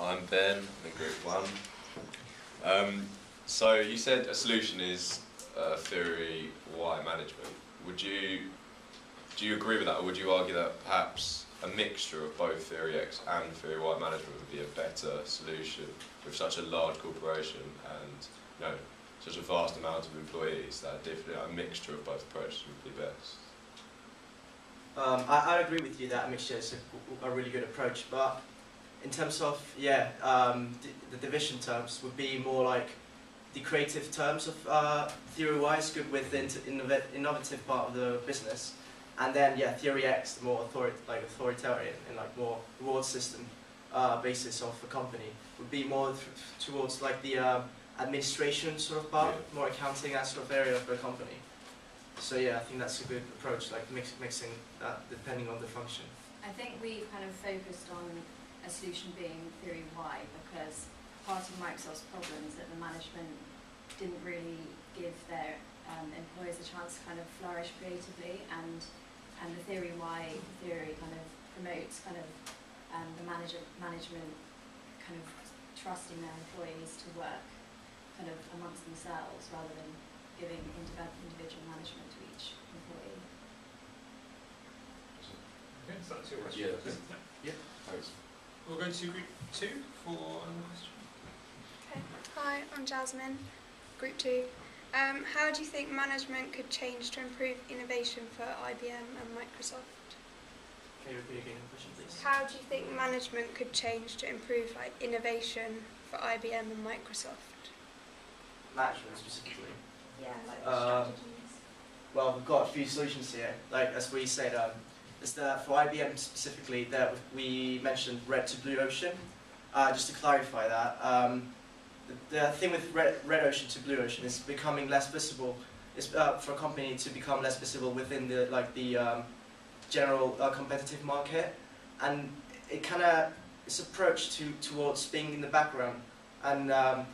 I'm Ben, I'm in Group 1. So you said a solution is theory Y management. Do you agree with that, or would you argue that perhaps a mixture of both theory X and theory Y management would be a better solution with such a large corporation and such a vast amount of employees that a mixture of both approaches would be best? I agree with you that a mixture is a really good approach, but in terms of, the division terms would be more like the creative terms of theory-wise, good with the innovative part of the business, and then theory X, the more authoritarian and like more reward system basis of a company would be more towards like the administration sort of part, more accounting, that sort of area of the company. So I think that's a good approach, like mixing that depending on the function. I think we've kind of focused on a solution being theory Y because part of Microsoft's problem is that the management didn't really give their employees a chance to kind of flourish creatively, and the theory Y theory kind of promotes kind of the management kind of trusting their employees to work kind of amongst themselves rather than giving individual management to each employee. Okay, so that's your question. Yeah. Thanks. We'll go to Group 2 for another question. Okay. Hi, I'm Jasmine, Group 2. How do you think management could change to improve innovation for IBM and Microsoft? Can you repeat again the question, please? How do you think management could change to improve innovation for IBM and Microsoft? Management specifically? Yeah, like strategies. Well, we've got a few solutions here. Like as we said, is that for IBM specifically, that we mentioned red to blue ocean. Just to clarify that, the thing with red ocean to blue ocean is becoming less visible. It's for a company to become less visible within the general competitive market, and it's approach towards being in the background and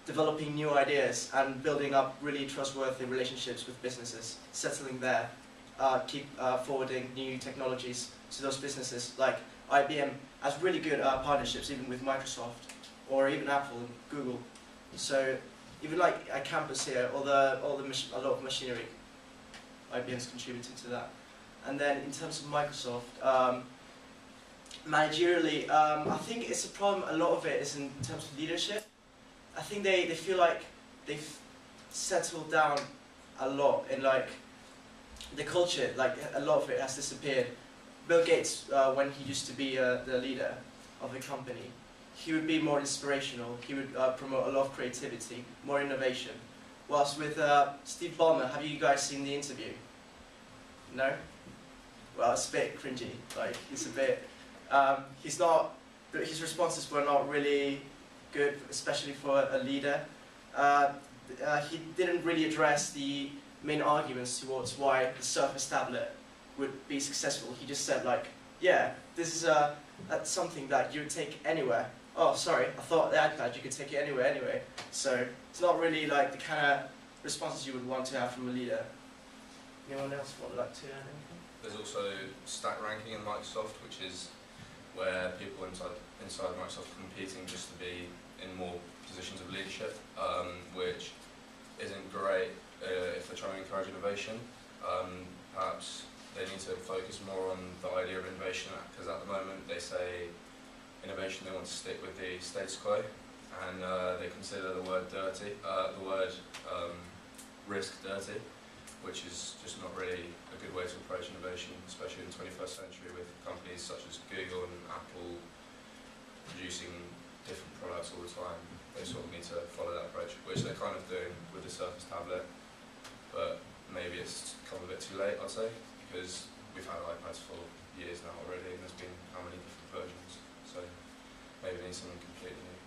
developing new ideas and building up really trustworthy relationships with businesses, settling there, keep forwarding new technologies to those businesses. Like IBM has really good partnerships even with Microsoft or even Apple and Google. So even like a campus here, a lot of machinery, IBM's contributed to that. And then in terms of Microsoft, managerially, I think it's a problem. A lot of it is in terms of leadership. I think they feel like they've settled down a lot in like the culture. Like a lot of it has disappeared. Bill Gates, when he used to be the leader of the company, he would be more inspirational. He would promote a lot of creativity, more innovation. Whilst with Steve Ballmer, have you guys seen the interview? No? Well, it's a bit cringy. Like it's a bit. His responses were not really good, especially for a leader. He didn't really address the main arguments towards why the Surface tablet would be successful. He just said like, yeah, this is that's something that you would take anywhere. Oh, sorry, I thought the iPad you could take it anywhere anyway. So it's not really like the kind of responses you would want to have from a leader. Anyone else would like to add anything? There's also stack ranking in Microsoft, which is where people inside Microsoft are competing just to be in more positions of leadership, which isn't great if they're trying to encourage innovation. Perhaps they need to focus more on the idea of innovation, because at the moment they say innovation, they want to stick with the status quo, and they consider the word risk dirty, which is just not really a good way to approach innovation, especially in the 21st century with companies such as Google and Apple producing different products all the time. They sort of need to follow that approach, which they're kind of doing with the Surface tablet, but maybe it's come a bit too late, I'd say, because we've had iPads for years now already, and there's been how many different versions, so maybe they need something completely new.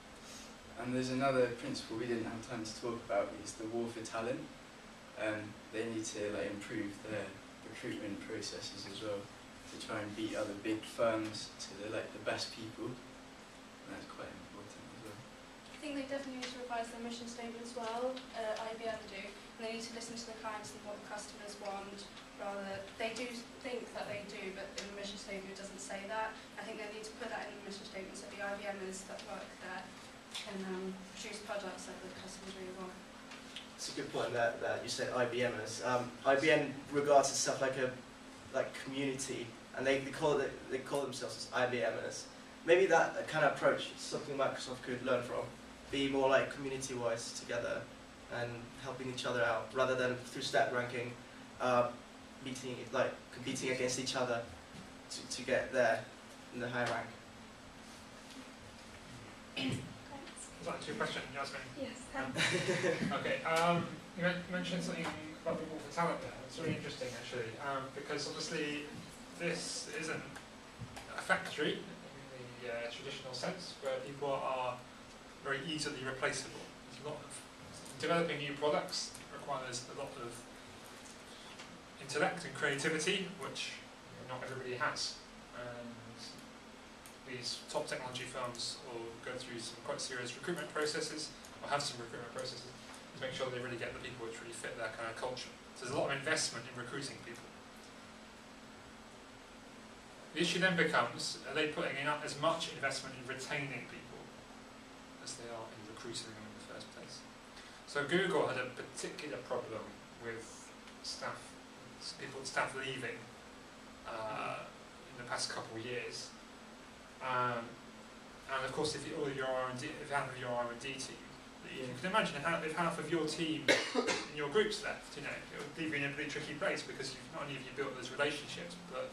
And there's another principle we didn't have time to talk about, is the war for talent. They need to improve their recruitment processes as well, to try and beat other big firms to the best people, and that's quite important as well. I think they definitely need to revise their mission statement as well. IBM do, and they need to listen to the clients and what the customers want. Rather, they do think that they do, but in the mission statement it doesn't say that. I think they need to put that in the mission statement, so the IBM is customers that work there can produce products that the customers really want. It's a good point that you said IBMers. IBM regards itself like a community, and they call themselves as IBMers. Maybe that kind of approach is something Microsoft could learn from. Be more like community-wise together and helping each other out, rather than through stat ranking, competing against each other to get there in the high rank. Is that your question, Jasmine? Yes. Okay, you mentioned something about the war for talent there. It's really interesting, actually, because obviously this isn't a factory in the traditional sense, where people are very easily replaceable. There's a lot of developing new products requires a lot of intellect and creativity, which not everybody has. And these top technology firms will go through some quite serious recruitment processes, or have some recruitment processes, to make sure they really get the people which really fit their kind of culture. So there's a lot of investment in recruiting people. The issue then becomes, are they putting in as much investment in retaining people as they are in recruiting them in the first place? So Google had a particular problem with staff leaving in the past couple of years. And of course, if you have your R&D team, you can imagine if half of your team in your groups left, it would leave you in a really tricky place, because not only have you built those relationships, but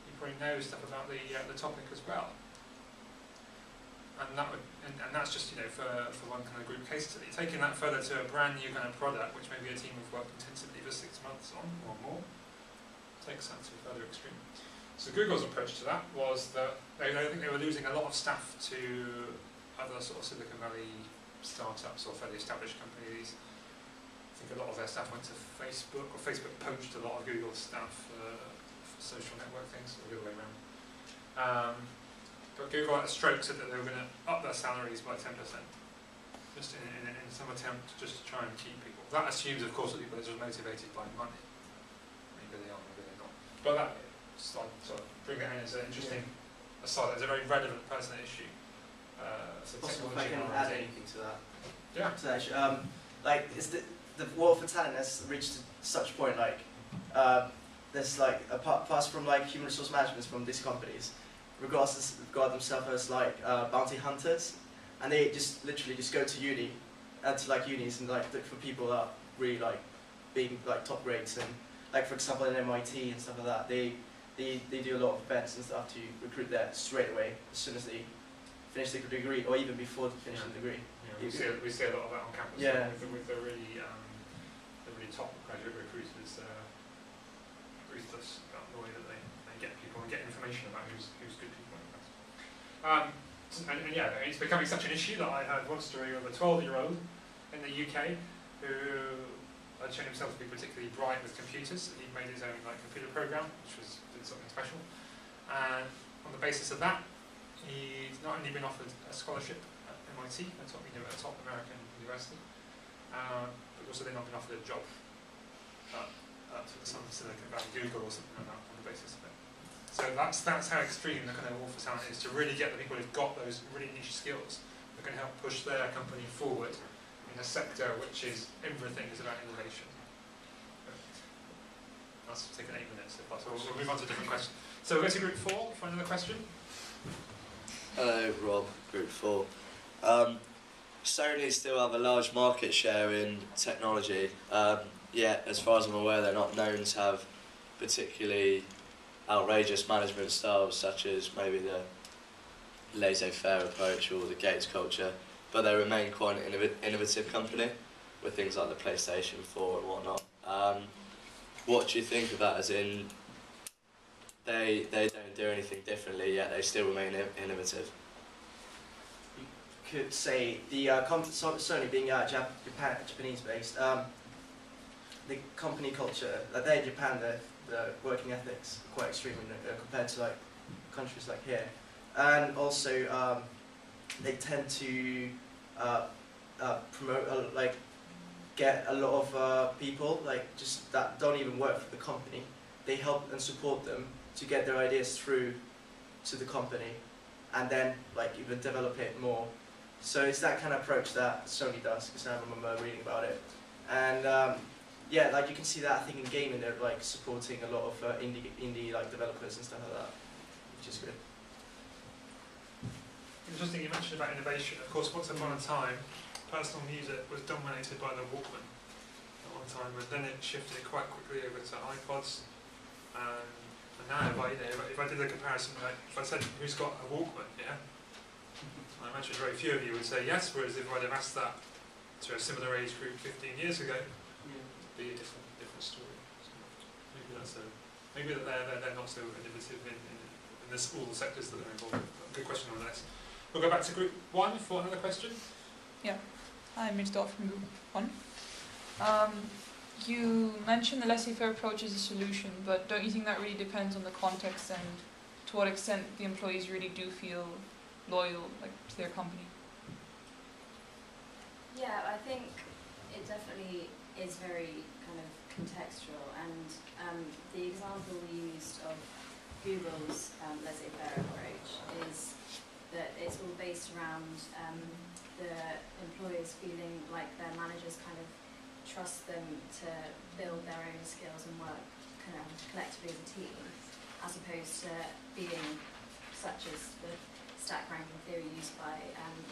you probably know stuff about the topic as well. And that's just for one kind of group case study. Taking that further to a brand new kind of product, which maybe a team have worked intensively for 6 months on or more, takes that to a further extreme. So Google's approach to that was that I think they were losing a lot of staff to other sort of Silicon Valley startups or fairly established companies. I think a lot of their staff went to Facebook, or Facebook poached a lot of Google's staff for social network things, or the other way around. But Google at a stroke said that they were going to up their salaries by 10%, just in some attempt just to try and keep people. That assumes, of course, that people are just motivated by money. Maybe they are, maybe they're not. But that, sort of bring it in as an interesting aside. It's a very relevant personal issue. So Possible if I can add anything to that. Yeah. So actually, it's the war for talent has reached such point, there's apart from human resource management from these companies, regard themselves as bounty hunters, and they just literally just go to uni, and to unis and look for people that are really being top grades, and for example in MIT and stuff like that, they do a lot of events and stuff to recruit there straight away as soon as they finish the degree, or even before finishing the degree. Yeah, we see a lot of that on campus. Yeah. With the really top graduate recruiters, ruthless about the way that they get people and get information about who's good people in the class. And yeah, it's becoming such an issue that I heard one story of a 12-year-old in the UK who had shown himself to be particularly bright with computers. He made his own computer program, which did something special. And on the basis of that, he's not only been offered a scholarship at MIT, a top American university, but also then not been offered a job at some Silicon Valley, Google or something like that, on the basis of it. So that's how extreme the kind of war for talent is, to really get the people who've got those really niche skills that can help push their company forward in a sector which is everything is about innovation. That's taken 8 minutes so far, so we'll move on to a different question. So we'll go to group 4 for another question. Hello, Rob, Group 4. Sony still have a large market share in technology, yet as far as I'm aware they're not known to have particularly outrageous management styles such as maybe the laissez-faire approach or the Gates culture, but they remain quite an innovative company with things like the PlayStation 4 and whatnot. What do you think of that, as in they don't do anything differently yet they still remain innovative? You could say the Sony being Japanese based, the company culture, there in Japan, the working ethics are quite extreme compared to countries like here, and also they tend to promote get a lot of people just that don't even work for the company. They help and support them to get their ideas through to the company, and then like even develop it more. So it's that kind of approach that Sony does, because I remember reading about it. And yeah, like you can see that I think in gaming they're like supporting a lot of indie like developers and stuff like that, which is good. Interesting you mentioned about innovation. Of course, once upon a time, personal music was dominated by the Walkman at one time, but then it shifted quite quickly over to iPods. And now, if I did a comparison, like if I said who's got a Walkman, yeah, I imagine very few of you would say yes. Whereas if I'd have asked that to a similar age group 15 years ago, it'd be a different story. So maybe that they're not so innovative in all the sectors that they're involved in. Good question on that. We'll go back to group 1 for another question. Yeah. Hi, I'm Dorf from group 1. You mentioned the laissez-faire approach is a solution, but don't you think that really depends on the context and to what extent the employees really do feel loyal to their company? Yeah, I think it definitely is very kind of contextual, and the example we used of Google's laissez-faire approach is that it's all based around the employers feeling like their managers kind of trust them to build their own skills and work kind of collectively as a team, as opposed to being such as the stack ranking theory used by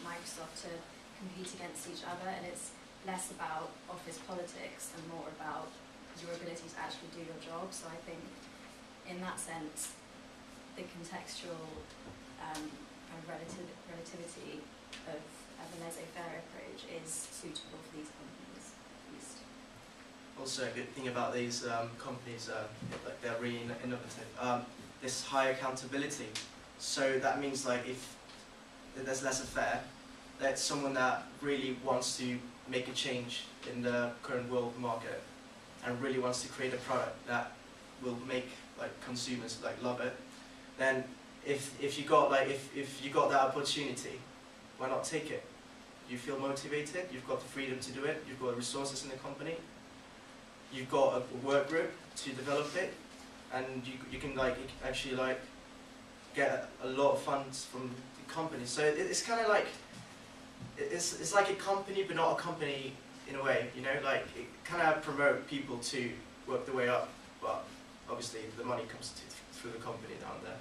Microsoft to compete against each other, and it's less about office politics and more about your ability to actually do your job. So I think in that sense the contextual kind of relativity of the laissez-faire approach is suitable for these companies, at least. Also a good thing about these companies, like they're really innovative, this high accountability. So that means like if there's laissez-faire, that's someone that really wants to make a change in the current world market and really wants to create a product that will make like consumers like love it. Then if you got that opportunity, why not take it? You feel motivated, you've got the freedom to do it, you've got resources in the company, you've got a work group to develop it, and you can like actually like get a lot of funds from the company. So it's kind of like it's like a company but not a company in a way, you know, like it kind of promote people to work their way up, but obviously the money comes through the company down there.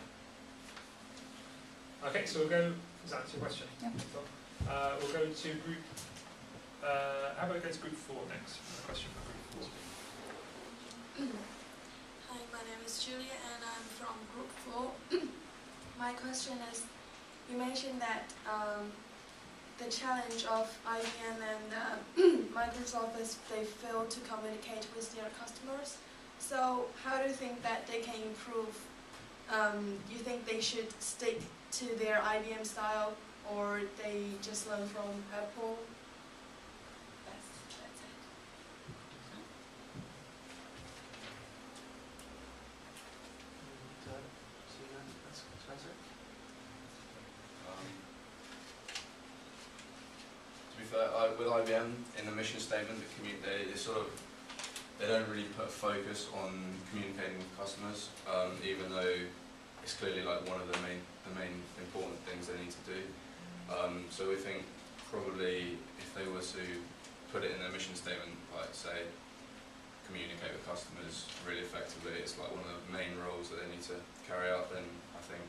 Okay, so we'll go. Is that your question? Yeah. We'll go to group. How about we go to group 4 next? A question for group 4. Hi, my name is Julia and I'm from group 4. My question is, you mentioned that the challenge of IBM and Microsoft is they fail to communicate with their customers. So how do you think that they can improve? You think they should stick to their IBM style, or they just learn from Apple? That's it. To be fair, with IBM, in the mission statement, they don't really put a focus on communicating with customers, even though it's clearly like one of the main important things they need to do. So we think probably if they were to put it in their mission statement, like say communicate with customers really effectively, it's like one of the main roles that they need to carry out, then I think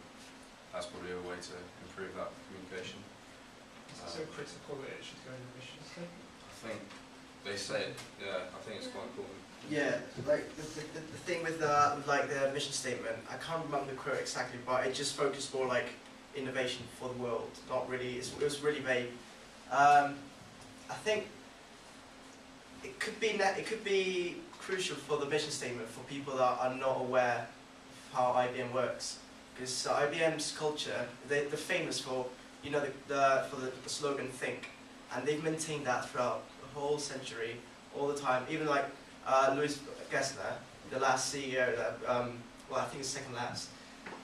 that's probably a way to improve that communication. Is it so critical that it should go in the mission statement? I think they say it, yeah, I think it's quite important. Yeah, like the thing with like the mission statement, I can't remember the quote exactly, but it just focused more like innovation for the world. Not really. It was really vague. I think it could be crucial for the mission statement for people that are not aware of how IBM works, because IBM's culture, they're famous for, you know, the slogan "Think," and they've maintained that throughout the whole century, all the time. Even like Louis Gessner, the last CEO, well, I think it's second last,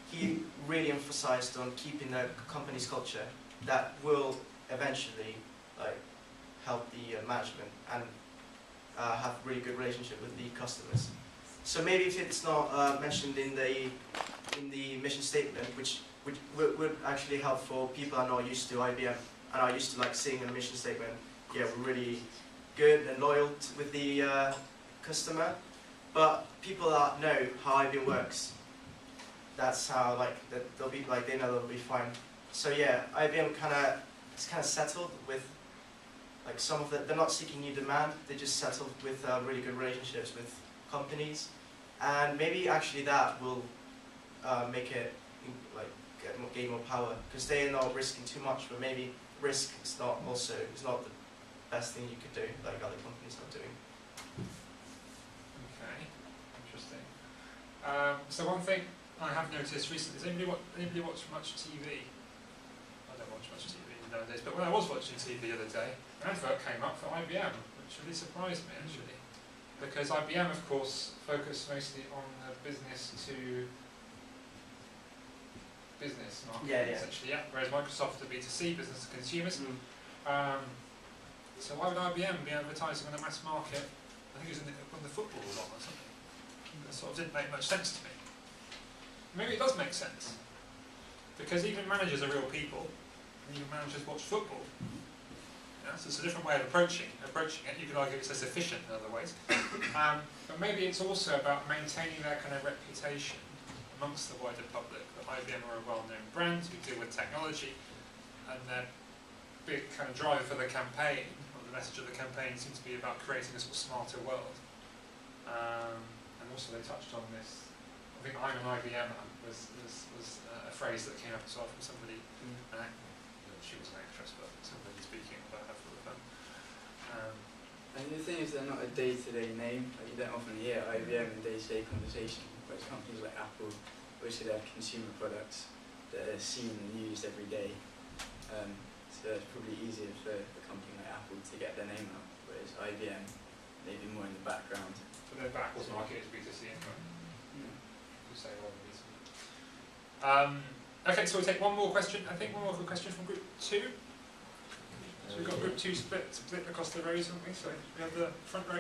he really emphasized on keeping the company's culture that will eventually like help the management and have really good relationship with the customers. So maybe if it's not mentioned in the mission statement, which which would actually help for people that are not used to IBM and are used to like seeing a mission statement. Yeah, we're really good and loyal with the customer, but people that know how IBM works, that's how like they'll be like they know they'll be fine. So yeah, IBM it's kind of settled with like some of they're not seeking new demand. They just settled with really good relationships with companies, and maybe actually that will make it like gain more power because they are not risking too much. But maybe risk is not the best thing you could do like other companies are doing. Okay, interesting. So one thing I have noticed recently, does anybody watch much TV? I don't watch much TV nowadays, but when I was watching TV the other day, an advert came up for IBM, which really surprised me actually. Because IBM, of course, focus mostly on the business to business market, essentially, whereas Microsoft the B2C, business to consumers. So why would IBM be advertising on a mass market? I think it was when the football was on or something. That sort of didn't make much sense to me. Maybe it does make sense, because even managers are real people, and even managers watch football. Yeah, so it's a different way of approaching it. You could argue it's less efficient in other ways. But maybe it's also about maintaining their kind of reputation amongst the wider public, that IBM are a well-known brand who deal with technology, and their big kind of drive for the campaign, or the message of the campaign, seems to be about creating a sort of smarter world. And also they touched on this, I think I'm an IBM was a phrase that came up as well from somebody, she was an actress, but somebody speaking about her for the fun. And the thing is, they're not a day-to-day name. Like, you don't often hear IBM in day-to-day conversation, whereas companies like Apple, obviously they have consumer products that are seen and used every day. So it's probably easier for a company like Apple to get their name out, whereas IBM maybe more in the background. But then Apple's market is B2C anyway. You say well, B2C. Okay, so we'll take one more question. I think one more question from group 2. So we've got group 2 split across the rows, haven't we? So we have the front row.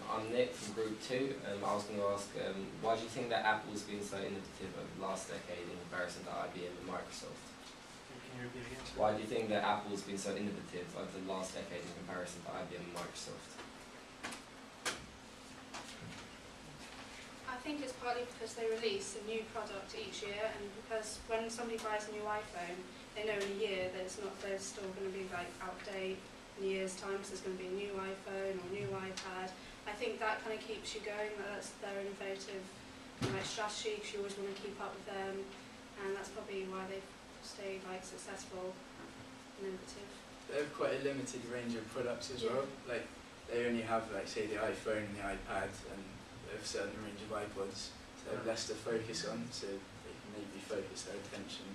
I'm Nick from group 2. I was going to ask, why do you think that Apple's been so innovative over the last decade in comparison to IBM and Microsoft? Can you repeat again? Why do you think that Apple's been so innovative over the last decade in comparison to IBM and Microsoft? I think it's partly because they release a new product each year, and because when somebody buys a new iPhone, they know in a year that they're still going to be like out of date in a year's time, because there's going to be a new iPhone or a new iPad. I think that kind of keeps you going. That's their innovative strategy, because you always want to keep up with them, and that's probably why they've stayed successful and innovative. They have quite a limited range of products as well. Like they only have say the iPhone and the iPad, and they have a certain range of iPods, so they have less to focus on, so they can maybe focus their attention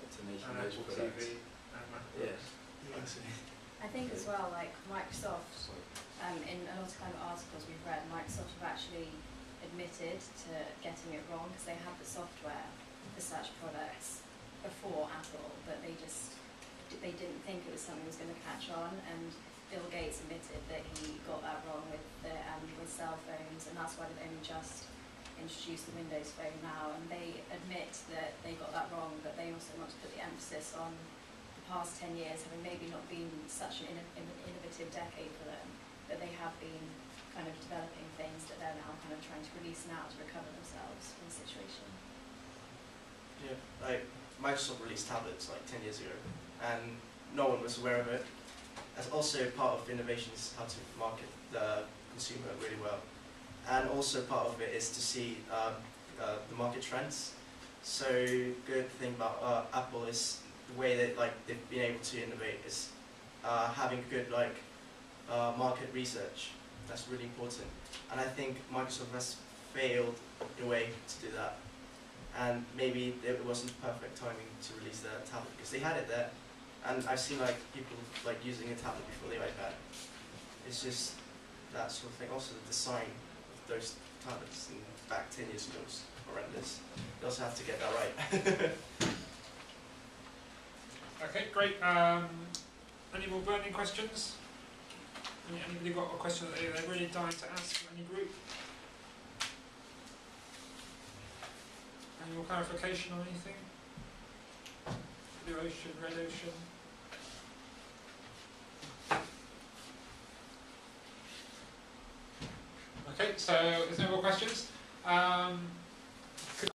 to making those Apple products. TV and Mac. I think as well, like Microsoft, in a lot of kind of articles we've read, Microsoft have actually admitted to getting it wrong, because they had the software for such products before Apple, but they didn't think it was something that was going to catch on, and Bill Gates admitted that he got that wrong with cell phones, and that's why they've only just introduced the Windows Phone now, and they admit that they got that wrong, but they also want to put the emphasis on the past 10 years having maybe not been such an innovative decade for them, but they have been kind of developing things that they're now kind of trying to release now to recover themselves from the situation. Yeah, like Microsoft released tablets like 10 years ago, and no one was aware of it. As also part of innovation is how to market the consumer really well, and also part of it is to see the market trends. So good thing about Apple is the way that they've been able to innovate is having good market research. That's really important, and I think Microsoft has failed in a way to do that, and maybe it wasn't perfect timing to release the tablet, because they had it there, and I've seen people using a tablet before the iPad. It's just that sort of thing. Also the design of those tablets back 10 years ago was horrendous. You also have to get that right. Okay, great. Any more burning questions? Anybody got a question that they're really dying to ask from any group? Any more clarification on anything? blue ocean, red ocean. Okay, so there's no more questions.